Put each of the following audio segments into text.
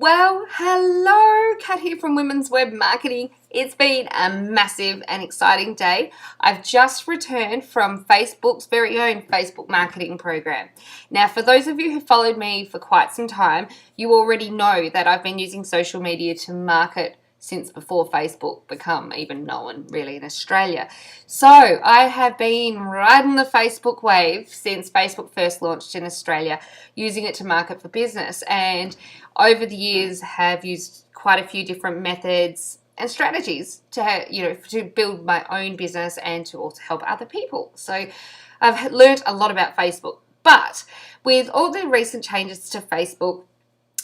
Well, hello, Kat here from Women's Web Marketing. It's been a massive and exciting day. I've just returned from Facebook's very own Facebook marketing program. Now, for those of you who followed me for quite some time, you already know that I've been using social media to market since before Facebook become even known really in Australia. So I have been riding the Facebook wave since Facebook first launched in Australia, using it to market for business, and over the years have used quite a few different methods and strategies to build my own business and to also help other people. So I've learned a lot about Facebook, but with all the recent changes to Facebook,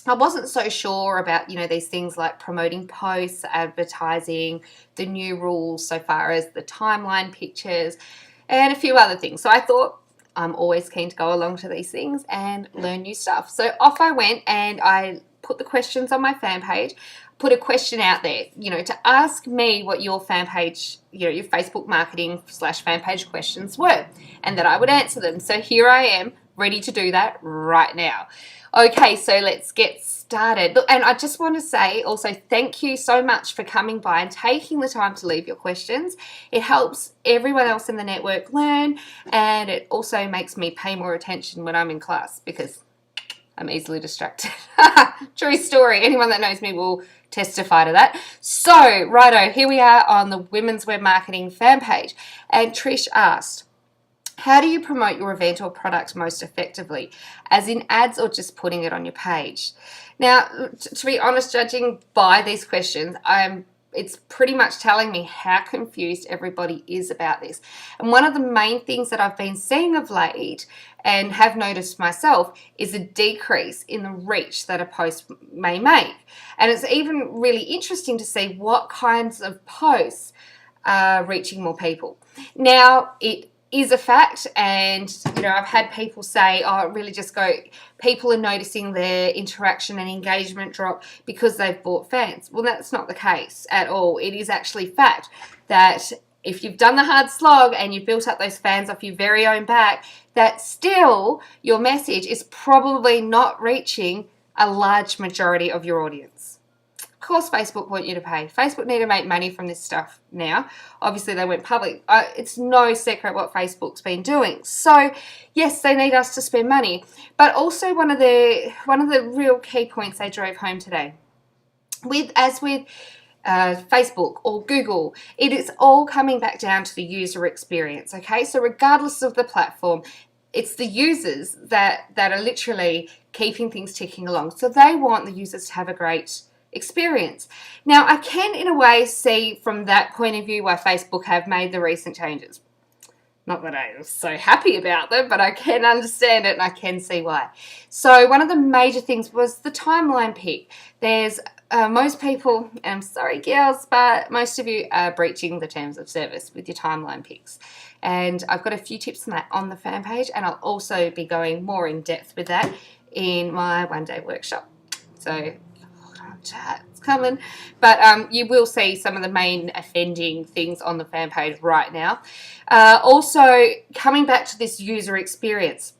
I wasn't so sure about, these things like promoting posts, advertising, the new rules so far as the timeline pictures, and a few other things. So I thought I'm always keen to go along to these things and learn new stuff. So off I went and I put the questions on my fan page, put a question out there, to ask me what your fan page, your Facebook marketing / fan page questions were, and that I would answer them. So here I am, ready to do that right now. Okay, so let's get started. Look, and I just want to say also thank you so much for coming by and taking the time to leave your questions. It helps everyone else in the network learn, and it also makes me pay more attention when I'm in class because I'm easily distracted. True story. Anyone that knows me will testify to that. So, righto, here we are on the Women's Web Marketing fan page. And Trish asked, how do you promote your event or product most effectively? As in ads or just putting it on your page? Now, to be honest, judging by these questions, it's pretty much telling me how confused everybody is about this. And one of the main things that I've been seeing of late and have noticed myself is a decrease in the reach that a post may make. And it's even really interesting to see what kinds of posts are reaching more people. Now, it is a fact, and I've had people say, oh, it really just people are noticing their interaction and engagement drop because they've bought fans. Well, that's not the case at all. It is actually fact that if you've done the hard slog and you've built up those fans off your very own back, that still your message is probably not reaching a large majority of your audience. Of course, Facebook want you to pay. Facebook need to make money from this stuff now. Obviously, they went public. It's no secret what Facebook's been doing. So, yes, they need us to spend money. But also, one of the real key points they drove home today, with Facebook or Google, it is all coming back down to the user experience. Okay, so regardless of the platform, it's the users that are literally keeping things ticking along. So they want the users to have a great experience. Now, I can in a way see from that point of view why Facebook have made the recent changes. Not that I was so happy about them, but I can understand it and I can see why. So one of the major things was the timeline pick. There's most people, and I'm sorry girls, but most of you are breaching the terms of service with your timeline picks. And I've got a few tips on that on the fan page, and I'll also be going more in depth with that in my one-day workshop. So it's coming, but you will see some of the main offending things on the fan page right now. Also, coming back to this user experience,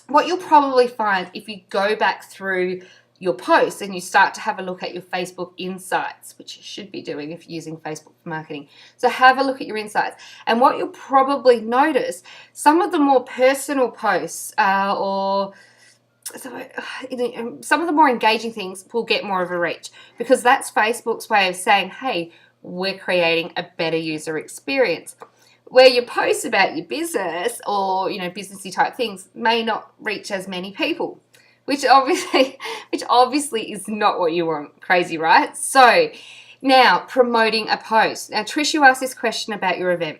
what you'll probably find if you go back through your posts and you start to have a look at your Facebook insights, which you should be doing if you're using Facebook for marketing. So have a look at your insights, and what you'll probably notice, some of the more personal posts some of the more engaging things will get more of a reach, because that's Facebook's way of saying, hey, we're creating a better user experience. Where your posts about your business or businessy type things may not reach as many people, which obviously is not what you want. Crazy, right? So now, promoting a post. Now, Trish, you asked this question about your event.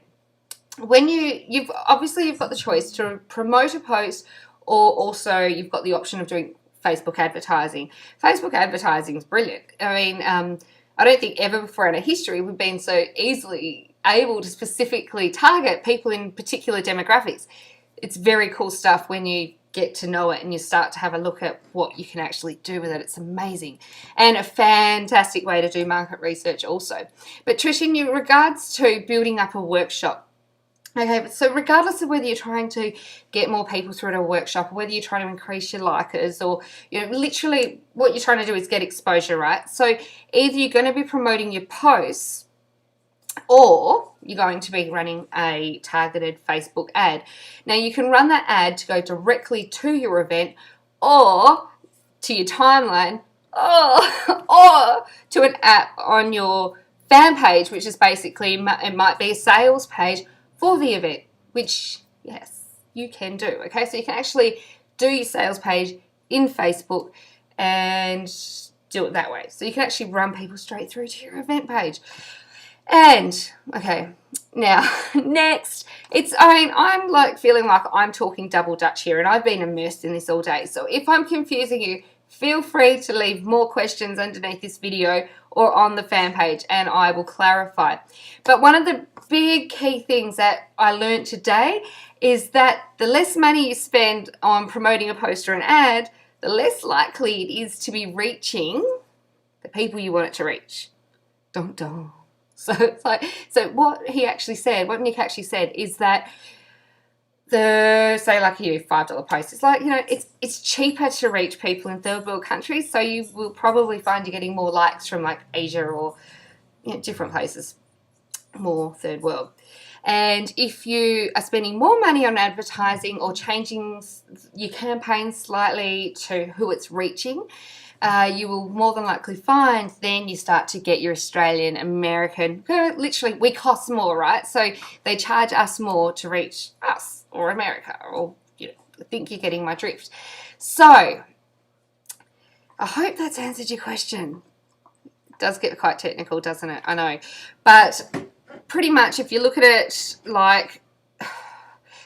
When you've got the choice to promote a post, or also you've got the option of doing Facebook advertising. Facebook advertising is brilliant. I mean, I don't think ever before in our history we've been so easily able to specifically target people in particular demographics. It's very cool stuff when you get to know it and you start to have a look at what you can actually do with it. It's amazing, and a fantastic way to do market research also. But Trish, in regards to building up a workshop, Okay, so regardless of whether you're trying to get more people through to a workshop, or whether you're trying to increase your likers, or literally what you're trying to do is get exposure, right? So either you're going to be promoting your posts, or you're going to be running a targeted Facebook ad. Now you can run that ad to go directly to your event, or to your timeline, or to an app on your fan page, which is basically, it might be a sales page for the event, which, yes, you can do. Okay, so you can actually do your sales page in Facebook and do it that way. So you can actually run people straight through to your event page. And, okay, now, next, I'm like feeling like I'm talking double Dutch here, and I've been immersed in this all day. So if I'm confusing you, feel free to leave more questions underneath this video or on the fan page, and I will clarify. But one of the big key things that I learned today is that the less money you spend on promoting a post or an ad, the less likely it is to be reaching the people you want it to reach. Dun dun. So it's like, so what Nick actually said is that say like you $5 post, it's like, it's cheaper to reach people in third world countries, so you will probably find you're getting more likes from like Asia or different places, more third world. And if you are spending more money on advertising or changing your campaign slightly to who it's reaching, you will more than likely find then you start to get your Australian, American, literally we cost more, right? So they charge us more to reach us or America, or I think you're getting my drift. So I hope that's answered your question. It does get quite technical, doesn't it? I know. But pretty much if you look at it like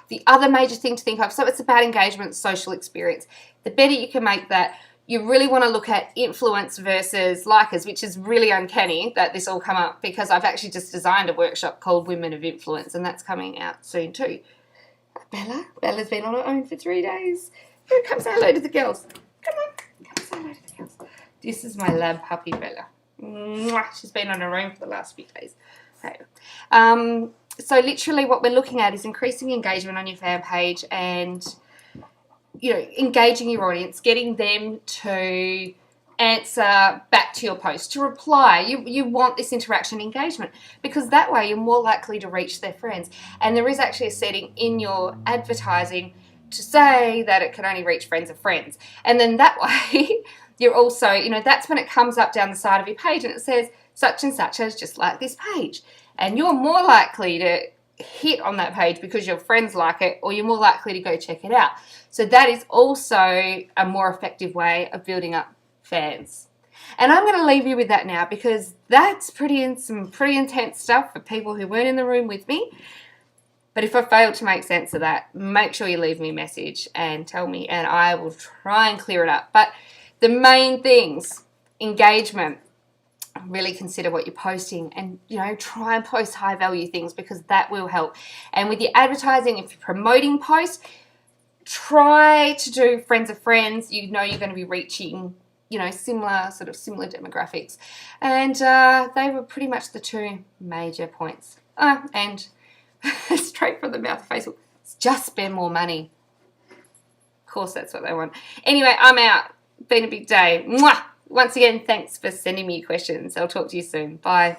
the other major thing to think of, so it's about engagement, social experience. The better you can make that, you really want to look at influence versus likers, which is really uncanny that this all come up, because I've actually just designed a workshop called Women of Influence, and that's coming out soon too. Bella's been on her own for 3 days. Come say hello to the girls. Come on, come say hello to the girls. This is my lab puppy, Bella. Mwah. She's been on her own for the last few days. Okay. So literally what we're looking at is increasing engagement on your fan page and engaging your audience, getting them to answer back to your post, to reply. You want this interaction engagement, because that way you're more likely to reach their friends. And there is actually a setting in your advertising to say that it can only reach friends of friends. And then that way you're also, that's when it comes up down the side of your page and it says such and such as just like this page. And you're more likely to hit on that page because your friends like it, or you're more likely to go check it out. So that is also a more effective way of building up fans. And I'm going to leave you with that now, because that's some pretty intense stuff for people who weren't in the room with me. But if I failed to make sense of that, make sure you leave me a message and tell me, and I will try and clear it up. But the main things, engagement, really consider what you're posting, and try and post high value things, because that will help. And with your advertising, if you're promoting posts, try to do friends of friends. You're going to be reaching similar demographics, and they were pretty much the two major points. And straight from the mouth of Facebook, just spend more money. Of course, that's what they want. Anyway, I'm out. Been a big day. Mwah! Once again, thanks for sending me your questions. I'll talk to you soon. Bye.